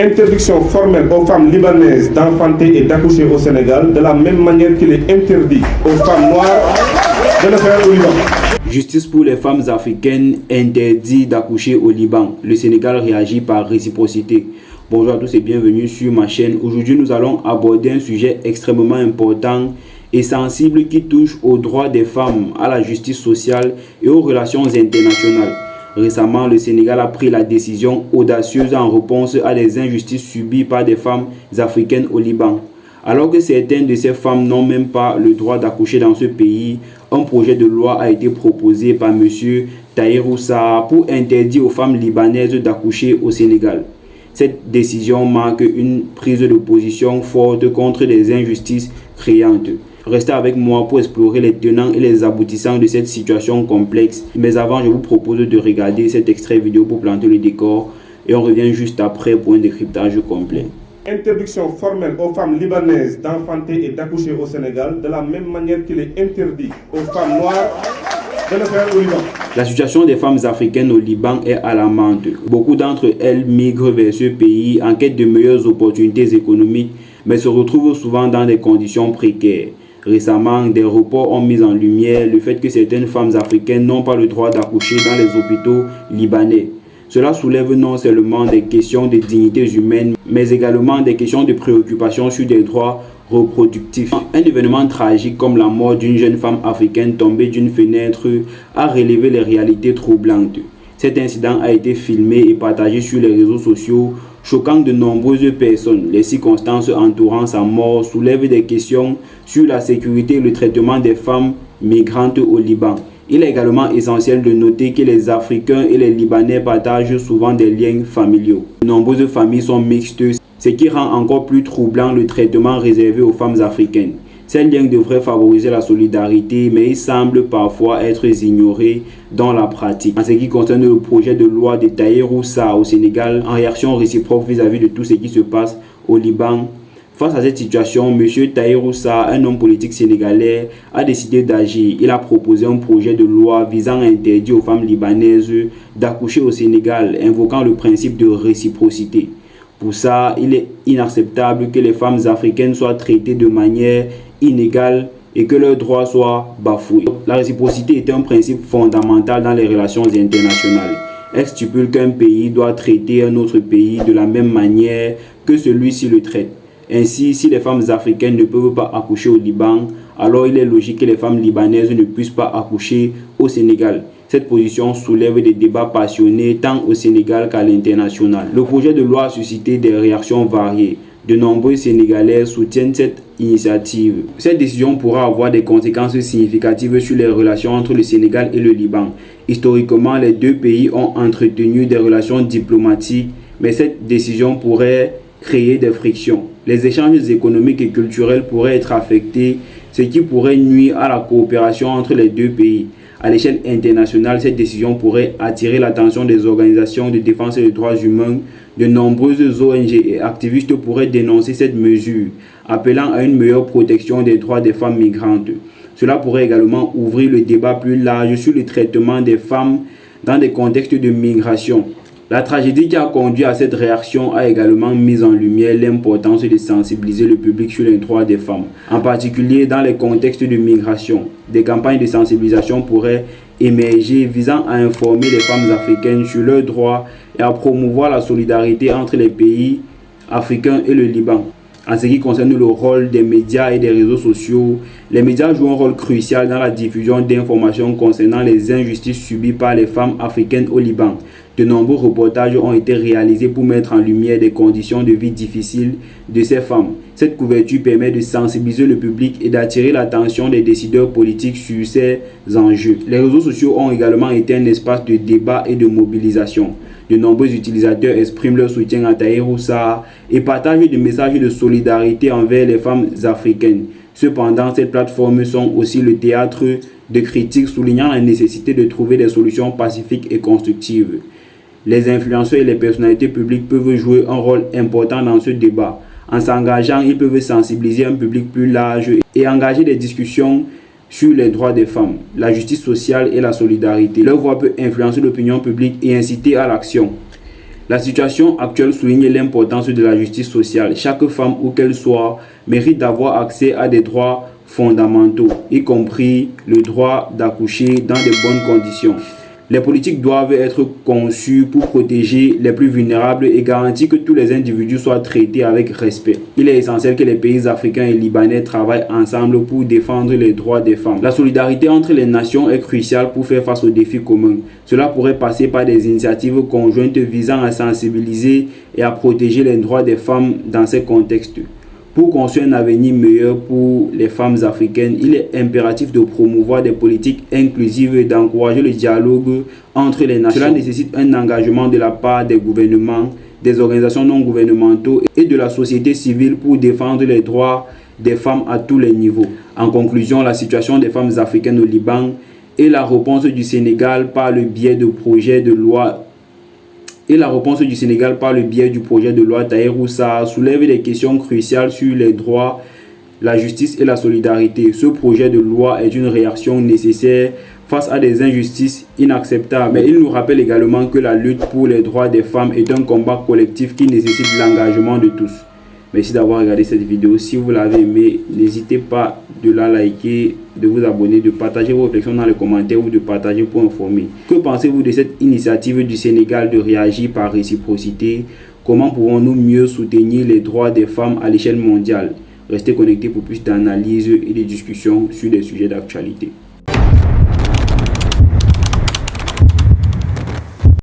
Interdiction formelle aux femmes libanaises d'enfanter et d'accoucher au Sénégal, de la même manière qu'il est interdit aux femmes noires de le faire au Liban. Justice pour les femmes africaines, interdit d'accoucher au Liban. Le Sénégal réagit par réciprocité. Bonjour à tous et bienvenue sur ma chaîne. Aujourd'hui, nous allons aborder un sujet extrêmement important et sensible qui touche aux droits des femmes, à la justice sociale et aux relations internationales. Récemment, le Sénégal a pris la décision audacieuse en réponse à des injustices subies par des femmes africaines au Liban. Alors que certaines de ces femmes n'ont même pas le droit d'accoucher dans ce pays, un projet de loi a été proposé par M. Tahirou Sarr pour interdire aux femmes libanaises d'accoucher au Sénégal. Cette décision marque une prise de position forte contre des injustices criantes. Restez avec moi pour explorer les tenants et les aboutissants de cette situation complexe. Mais avant, je vous propose de regarder cet extrait vidéo pour planter le décor et on revient juste après pour un décryptage complet. Interdiction formelle aux femmes libanaises d'enfanter et d'accoucher au Sénégal, de la même manière qu'il est interdit aux femmes noires de le faire au Liban. La situation des femmes africaines au Liban est alarmante. Beaucoup d'entre elles migrent vers ce pays en quête de meilleures opportunités économiques, mais se retrouvent souvent dans des conditions précaires. Récemment, des reports ont mis en lumière le fait que certaines femmes africaines n'ont pas le droit d'accoucher dans les hôpitaux libanais. Cela soulève non seulement des questions de dignité humaine, mais également des questions de préoccupation sur des droits reproductifs. Un événement tragique comme la mort d'une jeune femme africaine tombée d'une fenêtre a relevé les réalités troublantes. Cet incident a été filmé et partagé sur les réseaux sociaux, choquant de nombreuses personnes. Les circonstances entourant sa mort soulèvent des questions sur la sécurité et le traitement des femmes migrantes au Liban. Il est également essentiel de noter que les Africains et les Libanais partagent souvent des liens familiaux. De nombreuses familles sont mixtes, ce qui rend encore plus troublant le traitement réservé aux femmes africaines. Ces liens devraient favoriser la solidarité, mais ils semblent parfois être ignorés dans la pratique. En ce qui concerne le projet de loi de Tahirou Sarr au Sénégal, en réaction réciproque vis-à-vis de tout ce qui se passe au Liban, face à cette situation, M. Tahirou Sarr, un homme politique sénégalais, a décidé d'agir. Il a proposé un projet de loi visant à interdire aux femmes libanaises d'accoucher au Sénégal, invoquant le principe de réciprocité. Pour ça, il est inacceptable que les femmes africaines soient traitées de manière inégale et que leurs droits soient bafoués. La réciprocité est un principe fondamental dans les relations internationales. Elle stipule qu'un pays doit traiter un autre pays de la même manière que celui-ci le traite. Ainsi, si les femmes africaines ne peuvent pas accoucher au Liban, alors il est logique que les femmes libanaises ne puissent pas accoucher au Sénégal. Cette position soulève des débats passionnés tant au Sénégal qu'à l'international. Le projet de loi a suscité des réactions variées. De nombreux Sénégalais soutiennent cette initiative. Cette décision pourra avoir des conséquences significatives sur les relations entre le Sénégal et le Liban. Historiquement, les deux pays ont entretenu des relations diplomatiques, mais cette décision pourrait créer des frictions. Les échanges économiques et culturels pourraient être affectés, ce qui pourrait nuire à la coopération entre les deux pays. À l'échelle internationale, cette décision pourrait attirer l'attention des organisations de défense des droits humains. De nombreuses ONG et activistes pourraient dénoncer cette mesure, appelant à une meilleure protection des droits des femmes migrantes. Cela pourrait également ouvrir le débat plus large sur le traitement des femmes dans des contextes de migration. La tragédie qui a conduit à cette réaction a également mis en lumière l'importance de sensibiliser le public sur les droits des femmes, en particulier dans les contextes de migration. Des campagnes de sensibilisation pourraient émerger visant à informer les femmes africaines sur leurs droits et à promouvoir la solidarité entre les pays africains et le Liban. En ce qui concerne le rôle des médias et des réseaux sociaux, les médias jouent un rôle crucial dans la diffusion d'informations concernant les injustices subies par les femmes africaines au Liban. De nombreux reportages ont été réalisés pour mettre en lumière des conditions de vie difficiles de ces femmes. Cette couverture permet de sensibiliser le public et d'attirer l'attention des décideurs politiques sur ces enjeux. Les réseaux sociaux ont également été un espace de débat et de mobilisation. De nombreux utilisateurs expriment leur soutien à Tahirou Sarr et partagent des messages de solidarité envers les femmes africaines. Cependant, ces plateformes sont aussi le théâtre de critiques soulignant la nécessité de trouver des solutions pacifiques et constructives. Les influenceurs et les personnalités publiques peuvent jouer un rôle important dans ce débat. En s'engageant, ils peuvent sensibiliser un public plus large et engager des discussions sur les droits des femmes, la justice sociale et la solidarité. Leur voix peut influencer l'opinion publique et inciter à l'action. La situation actuelle souligne l'importance de la justice sociale. Chaque femme, où qu'elle soit, mérite d'avoir accès à des droits fondamentaux, y compris le droit d'accoucher dans de bonnes conditions. Les politiques doivent être conçues pour protéger les plus vulnérables et garantir que tous les individus soient traités avec respect. Il est essentiel que les pays africains et libanais travaillent ensemble pour défendre les droits des femmes. La solidarité entre les nations est cruciale pour faire face aux défis communs. Cela pourrait passer par des initiatives conjointes visant à sensibiliser et à protéger les droits des femmes dans ces contextes. Pour construire un avenir meilleur pour les femmes africaines, il est impératif de promouvoir des politiques inclusives et d'encourager le dialogue entre les nations. Cela nécessite un engagement de la part des gouvernements, des organisations non gouvernementales et de la société civile pour défendre les droits des femmes à tous les niveaux. En conclusion, la situation des femmes africaines au Liban et la réponse du Sénégal par le biais du projet de loi Tahirou Sarr soulève des questions cruciales sur les droits, la justice et la solidarité. Ce projet de loi est une réaction nécessaire face à des injustices inacceptables. Mais il nous rappelle également que la lutte pour les droits des femmes est un combat collectif qui nécessite l'engagement de tous. Merci d'avoir regardé cette vidéo. Si vous l'avez aimé, n'hésitez pas de la liker, de vous abonner, de partager vos réflexions dans les commentaires ou de partager pour informer. Que pensez-vous de cette initiative du Sénégal de réagir par réciprocité? Comment pouvons-nous mieux soutenir les droits des femmes à l'échelle mondiale? Restez connectés pour plus d'analyses et de discussions sur des sujets d'actualité.